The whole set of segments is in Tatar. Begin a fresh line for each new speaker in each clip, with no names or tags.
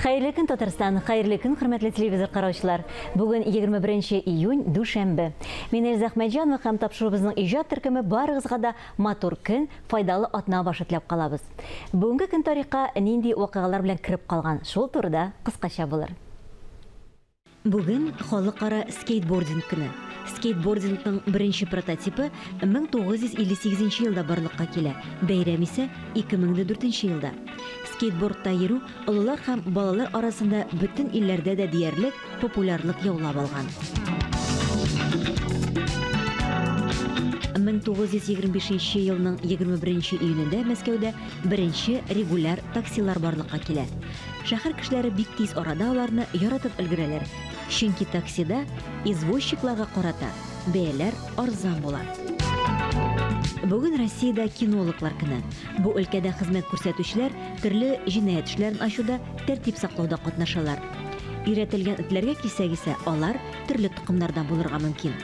Хәерле көн, Татарстан, хәерле көн, хөрмәтле телевизор караучылар. Бүген 21 июнь, дүшәмбе. Мин Эльза Әхмәтҗанова һәм тапшырыбызның иҗат төркеме барыгызга да матур көн, файдалы атна башы теләп калабыз. Бүгенге көн тарихка нинди вакыйгалар белән кирип калган, шул турыда кыскача булыр. Бүген халыкара скейтбординг көне. Скейтбордингның беренче прототипы 1958 елда барлыкка килә. Бәйрәм исә 2004 елда. Скейтбордта йөрү олылар һәм балалар арасында бөтен илләрдә дә диярлек популярлык яулап алган. 1925 елның 21 июнендә Мәскәүдә беренче регуляр таксилар барлыкка килә. Шәһәр кешеләре бик тиз арада аларны яратып өлгерәләр. Чөнки таксида извозчикларга карата бәяләр арзан була. Бүген Россиядә кинологлар көне. Бу өлкәдә хезмәт күрсәтүчеләр төрле җинаять эшләрен ачуда, тәртип саклауда катнашалар. Өйрәтелгән этләргә кисәк исә алар төрле тукымнардан булырга мөмкин.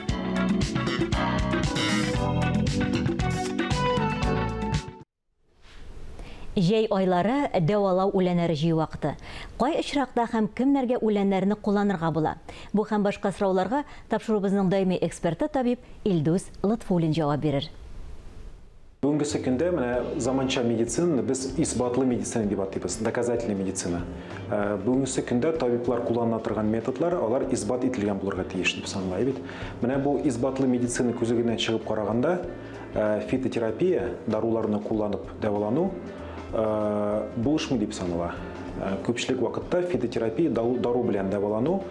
Җәй айлары дәвалау үләннәре җыю вакыты. Кай очракта һәм кемнәргә үләннәрне кулланырга була? Бу һәм башка сорауларга тапшырубызның даими эксперты табиб Илдус Лытфуллин җавап бирер.
Бүгінгі көндә менә заманча медицинаны без исбатлы медицина дип атыйбыз, доказательный медицина. Бүгінгі көндә табиблар куллана торган методлар, алар исбат ителгән булырга тиеш дип санала бит. Менә бу исбатлы медицина күзегеннән чыгып караганда, фитотерапия, даруларны кулланып дәвалану булышмый дип санала. Күпчелек вакытта фитотерапия дару белән дәвалану,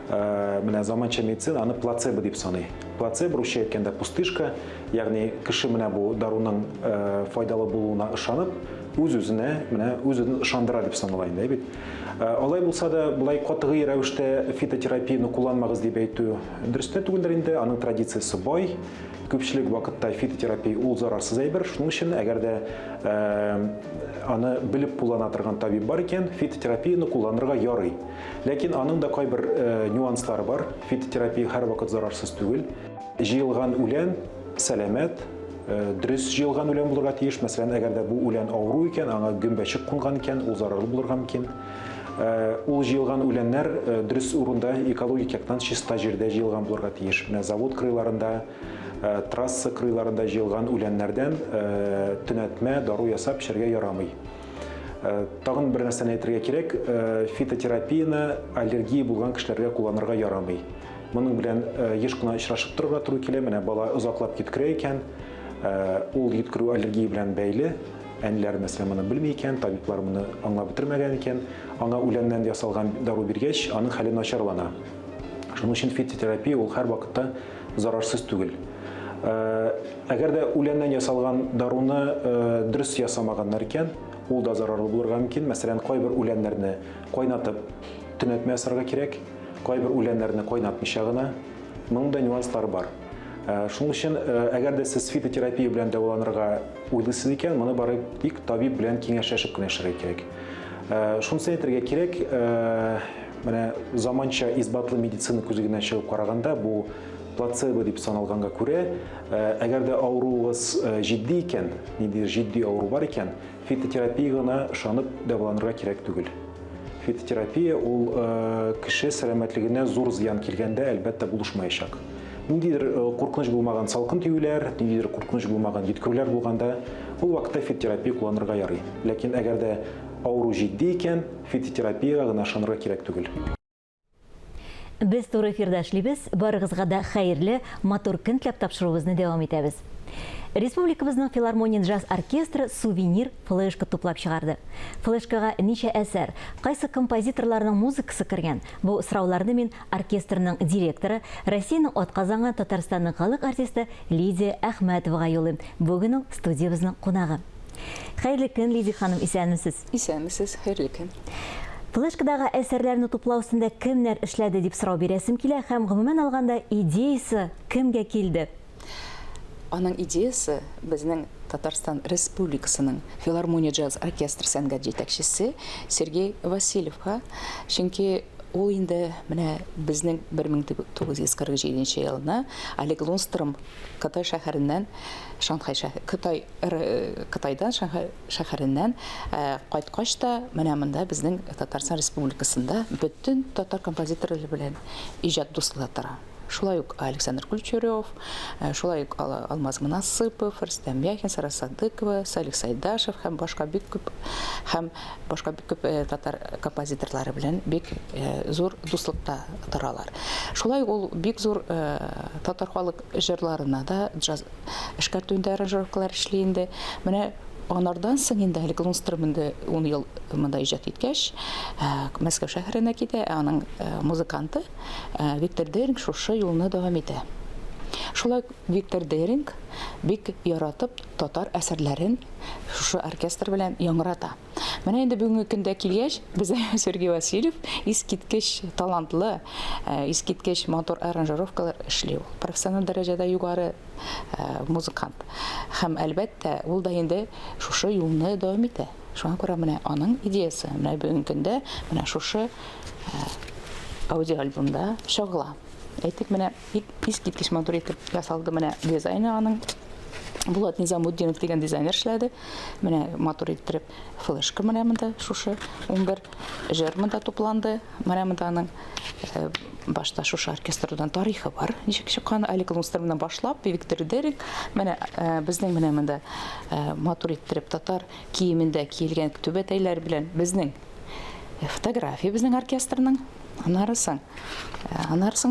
менә заманча медицина аны плацебо дип саный. Плацебо русча әйткәндә пустышка, ягъни кеше менә бу даруның файдалы булуына ышанып, үз-үзен ышандыра дип санала инде бит. Алай булса да, булай катгый рәвештә фитотерапияны кулланмагыз дип әйтү дөрес түгелдер инде, аның традициясе бай. Күпчелек вакытта фитотерапия ул зарарсыз әйбер, шуның өчен әгәр дә аны белеп куллана торган табиб бар икән, фитотерапияны кулланырга ярый. Ләкин аның да кайбер нюанслары бар. Фитотерапия һәрвакыт зарарсыз түгел. Җыелган үлән сәламәт, дөрес җыелган үлән булырга тиеш. Мәсәлән, әгәр дә бу үлән авыру икән, аңа гөмбәчек кунган икән, ул зарарлы булырга мөмкин. Ул җыелган үләннәр дөрес урында, экологик яктан чиста җирдә җыелган булырга тиеш. Менә завод кырыйларында, трасса кырыйларында җыелган үләннәрдән төнәтмә, дару ясап эчәргә ярамый. Тагын бер нәрсәне әйтергә кирәк, фитотерапияны аллергия булган кешеләргә кулланырга ярамый. Моның белән еш кына очрашып торырга туры килә. Менә бала озаклап киткерә икән, ул киткерү аллергия белән бәйле. Әниләр мәсәлән моны белми икән, табиблар моны аңлап бетермәгән икән, аңа үләннән ясалган дару биргәч, аның хәле начарлана. Шуның өчен фитотерапия ул һәрвакытта зарарсыз түгел. Әгәр дә үләннән ясалган даруны дөрес ясамаганнар икән, ул да зарарлы булырга мөмкин. Мәсәлән, кайбер үләннәрне кайнатып төнәтмә ясарга кирәк, кайбер үләннәрне кайнатмыйча гына. Моның да нюанслары бар. Шуның өчен, әгәр дә сез фитотерапия белән дәваланырга уйлыйсыз икән, моны барып тик табиб белән киңәшләшеп кенә эшләргә кирәк. Шунысын әйтергә кирәк, менә заманча исбатлы медицина күзегеннән чыгып караганда, бу плацебо дип саналганга күрә, әгәр дә авыруыгыз җитди икән, ниндидер җитди авыру бар икән, фитотерапияга ышанып дәваланырга кирәк түгел. Фитотерапия ул кеше сәламәтлегенә зур зыян килгәндә әлбәттә булышмаячак. Ниндидер куркыныч булмаган салкын тиюләр, ниндидер куркыныч булмаган җиткерүләр булганда, ул вакытта фитотерапия кулланырга ярый. Ләкин әгәр дә авыру җитди икән, фитотерапияга гына ышанырга кирәк түгел.
Без туры эфирдә эшлибез, барыгызга да хәерле, матур көн теләп тапшырубызны дәвам итәбез. Республикабызның филармония джаз оркестры сувенир флешка туплап чыгарды. Флешкага ничә әсәр, кайсы композиторларның музыкасы кергән? Бу сорауларны мин оркестрның директоры, Россиянең атказанган Татарстанның халык артисты Лидия Әхмәтовага юллыйм. Бүген ул студиябызның кунагы. Хәерле көн, Лидия ханым, исәнмесез?
Исәнмесез, хәерле көн.
Флешкадагы әсәрләрне туплау өстендә кемнәр эшләде дип сорау бирәсем килә һәм гомумән алганда идеясы кемгә килде?
Аның идеясы безнең Татарстан Республикасының филармония джаз оркестры сәнгать җитәкчесе Сергей Васильевка. Чөнки ул инде менә безнең 1947 елны Олег Лунстром Кытай шәһәреннән Кытайдан Шанхай шәһәреннән кайткач та менә монда безнең Татарстан Республикасында бөтен татар композиторлары белән иҗат дуслыгы тора. Шулай ук Александр Кульчарев, шулай ук Алмаз Мунасыпов, Рустам Яхин, Сара Садыкова, Салих Сайдашев һәм башка бик күп татар композиторлары белән бик зур дуслыкта торалар. Шулай ул бик зур татар халык җырларына да джаз эшкәртүендә аранжировкалар эшли инде. Менә анардан соң инде Олег Лунстром 10 ел монда иҗат иткәч, Мәскәү шәһәренә китә, аның музыканты Виктор Деринг шушы юлны дәвам итә. Шулай Виктор Деринг бик яратып татар әсәрләрен шушы оркестр белән яңрата. Менә инде бүгенге көндә килгәч, бездә Сергей Васильев искиткеч талантлы, искиткеч мотор аранжировкалар эшли. Профессиональ дәрәҗәдә югары музыкант. Һәм әлбәттә, ул да инде шушы юлны дәвам итә. Шуңа күрә менә аның идеясе менә бүгенге көндә менә шушы аудио альбомда чыгыла. Әйтик, менә искиткеч мотор итеп ясалды менә дизайны аның. Булат Низамутдинов дигән дизайнер эшләде. Менә мотор итеп флешка менә монда шушы 11 җыр монда тупланды. Менә монда аның башта шушы оркестрдан тарихы бар. Ничек чыккан Олег Лунстромнан башлап Виктор Деринг менә безнең менә монда мотор итеп татар киемендә киелгән түбәтәйләр белән безнең фотография безнең оркестрның. Анарысың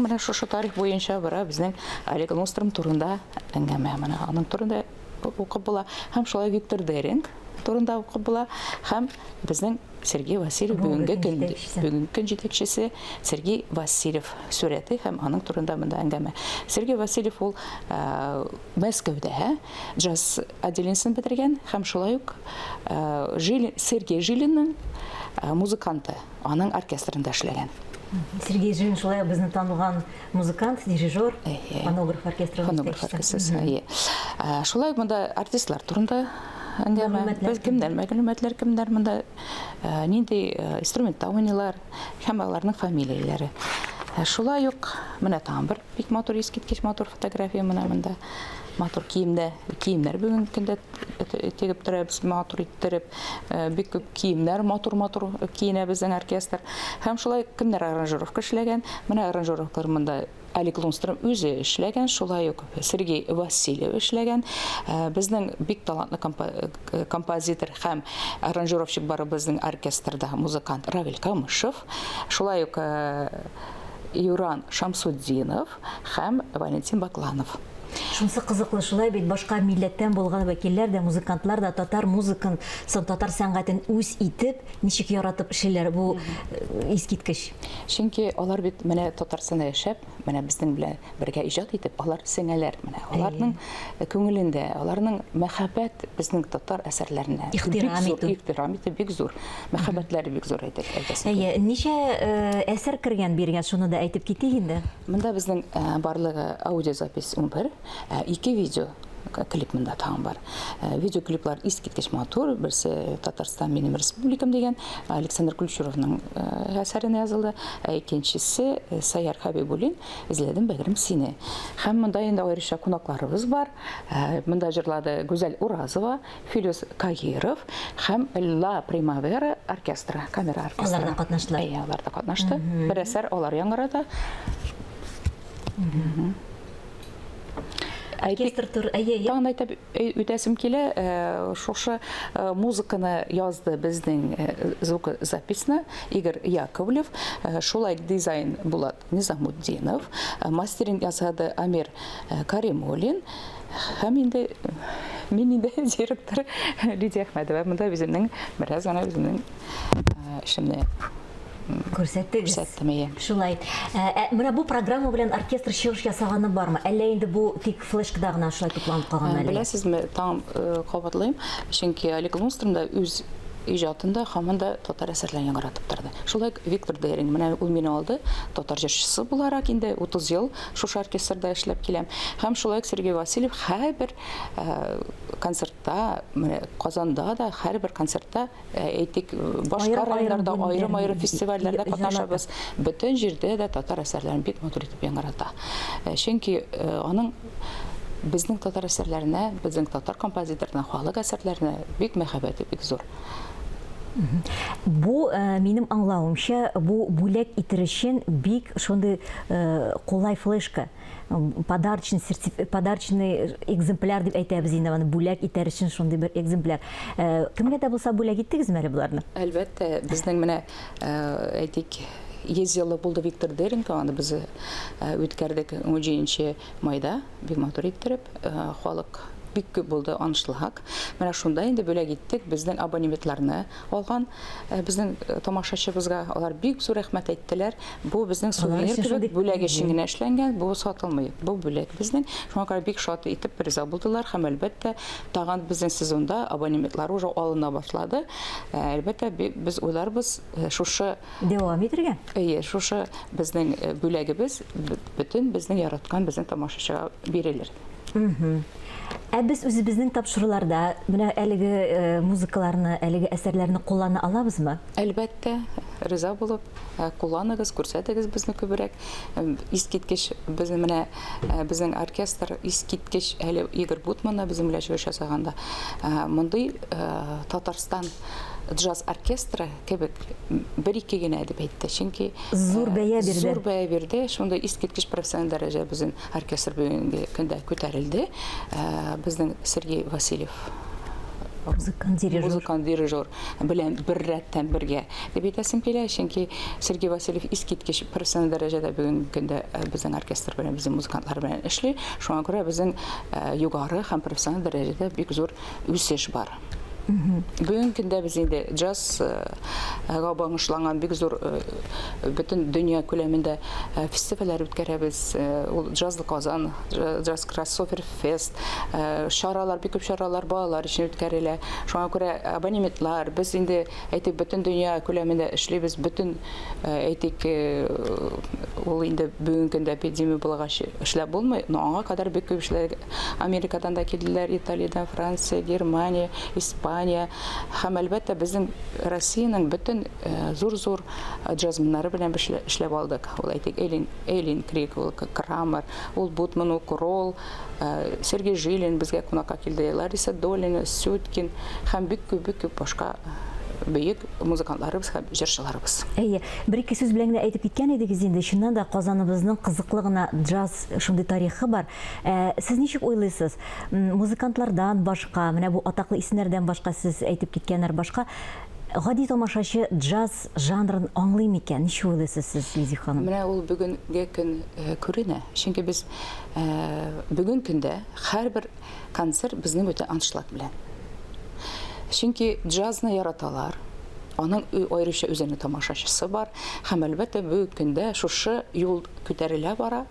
менә шушы тарих буенча бара безнең Олег Лунстром турында әңгәмә менә аның турында укып була. Һәм шулай Виктор Деринг турында укып була. Һәм безнең Сергей Васильев бүгенге көн җитәкчесе Сергей Васильев сүрәте һәм аның турында монда әңгәмә. Сергей Васильев ул Мәскәүдә джаз отделениесен бетергән һәм шулай ук Сергей Жилинның музыканты, аның оркестрында эшләгән.
Сергей Жилин шулай безне танылган музыкант, дирижер, фонограф оркестрының җитәкчесе.
Шулай монда артистлар турында әңгәмә. Без кемнәр монда нинди инструментта уйныйлар һәм аларның фамилияләре. Шулай ук менә тамбыр бик матур искиткеч матур фотография менә монда. Матур киемнәр бүгенге көндә тегеп тора, без матур иттереп, бик күп киемнәр матур киенә безнең оркестр. Һәм шулай кемнәр аранжировка эшләгән. Менә аранжировкалар монда Олег Лунстром үзе эшләгән, шулай ук Сергей Васильев эшләгән. Безнең бик талантлы композитор һәм аранжировщик бар безнең оркестрда музыкант Равиль Камышев, шулай ук Юран Шамсуддинов һәм Валентин Бакланов.
Шунсы кызыклы шулай бит башка милләттән булган вәкилләр дә, музыкантлар да татар музыкын, татар сәнгатен үз итеп, ничек яратып эшләр бу искиткеч.
Чөнки алар бит менә Татарстанда яшәп, менә безнең белән бергә иҗат итеп, алар сеңәләр менә. Аларның күңелендә, аларның мәхәббәт безнең татар әсәрләренә ихтирам итеп бик зур. Мәхәббәтләре бик зур әйтәсез.
Ничә әсәр кергән биргән, шуны да әйтеп китик инде.
Монда безнең барлыгы аудиозапись 11, 2 видео клип монда тагын бар. Видеоклиплар искиткеч матур, берсе Татарстан минем республикам дигән Александр Кульчаровның әсәренә язылды. Икенчесе Саяр Хабибуллин «Эзләдем бәгърем сине». Һәм монда инде аеруча кунакларыбыз бар. Монда җырлады Гүзәл Уразова, Филюс Каиров һәм Ла Примавера оркестры, камера оркестры.
Алар да катнаштылар.
Алар да катнашты. Бер әсәр алар яңгырата.
Оркестр тур,
Тагын әйтеп үтәсем килә, шушы музыканы язды безнең звукозаписьне Игорь Яковлев, шулай дизайн Булат Низамутдинов, мастеринг ясады Амир Каримуллин, һәм инде директор Лидия Әхмәдова. Монда безнең бераз гына безнең эшемне
күрсәттегез. Шулай. Менә бу программа белән оркестр чыгыш ясаганы бармы? Әллә инде бу тик флешкада гына шулай тупланып калган әле?
Беләсезме, там кабатлыйм, чөнки Олег Лунстром да үз иҗатында һаман да татар әсәрләрен яңгыратып торды. Шулай Виктор Деринг менә ул мине алды, татар җырчысы буларак инде 30 ел шушы оркестрда эшләп киләм. Һәм шулай Сергей Васильев һәрбер концертта, менә Казанда да һәрбер концертта әйтик башка районнарда аерым фестивальләрдә катнашабыз. Бөтен җирдә дә татар әсәрләрен бик матур итеп яңгырата. Чөнки аның безнең татар әсәрләренә, безнең татар композиторына, халык әсәрләренә бик мәхәббәте бик зур.
Бу минем аңлавымча, бу бүләк итер өчен бик шундый кулай флешка, подарочный экземпляр дип әйтәбез инде, аны бүләк итер өчен шундый бер экземпляр. Кемгә дә булса бүләк иттегезме әле буларны?
Әлбәттә, безнең менә әйтик 100 елы булды Виктор Деринг, аны без үткәрдек 17 майда, бик матур иттереп, халык бик күп булды анышлык. Менә шунда инде бүләк иттек, безнең абонементларны алган, безнең тамашачыбызга алар бик зур рәхмәт әйттеләр. Бу безнең сувенир кебек бүләк өчен генә эшләнгән, бу сатылмый. Бу бүләк безнең. Шуңа күрә бик шат итеп риза булдылар һәм әлбәттә тагын безнең сезонда абонементлар уже алына башлады. Әлбәттә без уйларбыз шушы
дәвам итәргә.
Шушы безнең бүләгебез бөтен безнең яраткан безнең тамашачыга бирелер.
Без үзебезнең тапшыруларда менә әлеге музыкаларны, әлеге әсәрләрне куллана алабызмы?
Әлбәттә, риза булып кулланыгыз, күрсәтегез безне күбрәк. Искиткеч безнең оркестр искиткеч әле Игорь Бутманна безнең белән эш ясаганда мондый Татарстан джаз оркестры кебек бер-ике генә дип әйтте. Чөнки
зур бәя бирде.
Зур бәя бирде. Шунда искиткеч профессиональ дәрәҗә безнең оркестр бүгенге көндә күтәрелде. Безнең Сергей Васильев музыкант дирижер белән бер рәттән бергә дип әйтәсем килә. Чөнки Сергей Васильев искиткеч профессиональ дәрәҗәдә бүгенге көндә безнең оркестр белән, безнең музыкантлар белән эшли. Шуңа күрә безнең югары һәм профессиональ дәрәҗәдә бик зур үсеш бар. Бүгенге көндә без инде джазга багышланган бик зур бөтен дөнья күләмендә фестивальләр үткәрәбез. Ул джазлы Казан, джаз кроссовер фест, шаралар, бик күп шаралар балалар өчен үткәрелә. Шуңа күрә абонементлар, без инде әйтик бөтен дөнья күләмендә эшлибез. Бөтен әйтик ул инде бүгенге көндә эпидемия булгач эшләп булмый, но аңа кадәр бик күп эшләр Америкадан да килделәр, Италиядән, Франция, Германия, Испания. Һәм әлбәттә безнең Россиянең бөтен зур-зур джазменнары белән эшләп алдык. Ул әйтик Эйлин Крик, ул Крамер, ул Бутман, ул Кролл, Сергей Жилин безгә кунакка килде, Лариса Долина, Сюткин һәм бик күп башка бөек музыкантларыбыз һәм җырчыларыбыз.
Бер-ике сүз белән генә әйтеп киткән идегез инде, чыннан да Казаныбызның кызыклы гына джаз шундый тарихы бар. Сез ничек уйлыйсыз? Музыкантлардан башка, менә бу атаклы исемнәрдән башка сез әйтеп киткәннәр башка гади тамашачы джаз жанрын аңлый микән? Ничек уйлыйсыз сез, Лизия ханым?
Менә ул бүгенге көн күренә. Чөнки без бүген көндә һәрбер концерт безнең бөтен аншлаг белән. Чөнки джазны яраталар, аның аеруча үзенең тамашачысы бар, һәм әлбәттә бүгенге көндә шушы юл күтәрелә бара.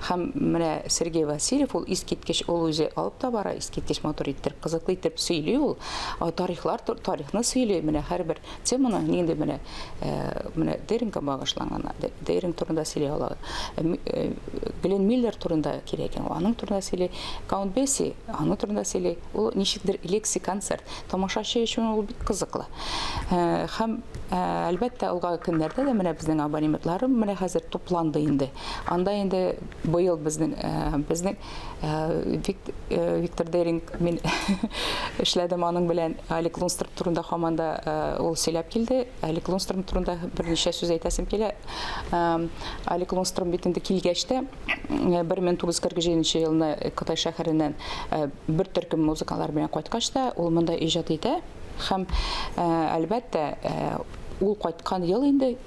Һәм менә Сергей Васильев ул искиткеч ул үзе алып та бара, искиткеч матур итеп, кызыклы итеп сөйли ул. Тарихны сөйли, менә һәрбер теманы инде менә Дерингка багышланган, Деринг турында сөйли ала. Глен Миллер турында кирәк, аның турында сөйли, Каунт Бесси, аның турында сөйли. Ул ничектер лекси концерт, тамашачы өчен ул бик кызыклы. Һәм әлбәттә алга көннәрдә дә менә безнең абонементлары менә хәзер тупланды инде. Анда инде быел безнең Виктор Деринг мин эшләдем аның белән Алик Лунстром турында һаманда ул сөйләп килде. Алик Лунстром турында берничә сүз әйтәсем килә. Алик Лунстром бит инде килгәч тә 1947 елны Кытай шәһәреннән бер төркем музыкалар белән кайткач та ул монда иҗат итә. Һәм әлбәттә ул кайткан ел инде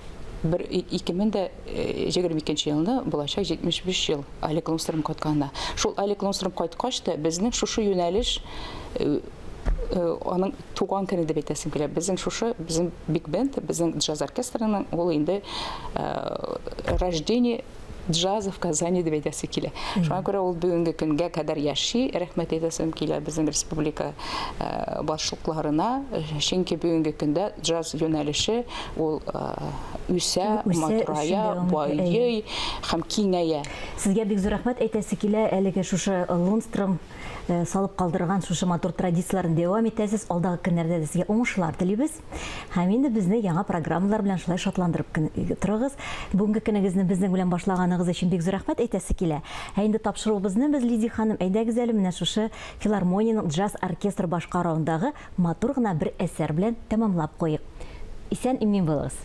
2022 елны булачак 75 ел Алик Лунстром кайтканда. Шул Алик Лунстром кайткач та безнең шушы юнәлеш аның туган көне дип әйтәсем килә. Безнең Биг Бенд, безнең джаз оркестрының ул инде рождение джаз в Казани дип әйтәсе килә. Шуңа күрә ул бүгенге көнгә кадәр яши, рәхмәт әйтәсем килә безнең республика башлыкларына, чөнки бүгенге көндә джаз юнәлеше ул үсә, матурая, байый һәм киңәя.
Сезгә бик зур рәхмәт әйтәсе килә, әлеге шушы Лунстром салып калдырган шушы матур традицияларын дәвам итәсез. Алдагы көннәрдә дә сезгә уңышлар телибез. Һәм инде безне яңа программалар белән шулай шатландырып торыгыз. Бүгенге көнегезне безнең белән башлаганыгыз өчен бик зур рәхмәт әйтәсе килә. Ә инде тапшыруыбызны без, Лидия ханым, әйдәгез әле менә шушы филармониянең джаз оркестры башкаруындагы матур гына бер әсәр белән тәмамлап куйык. Исән имин булыгыз.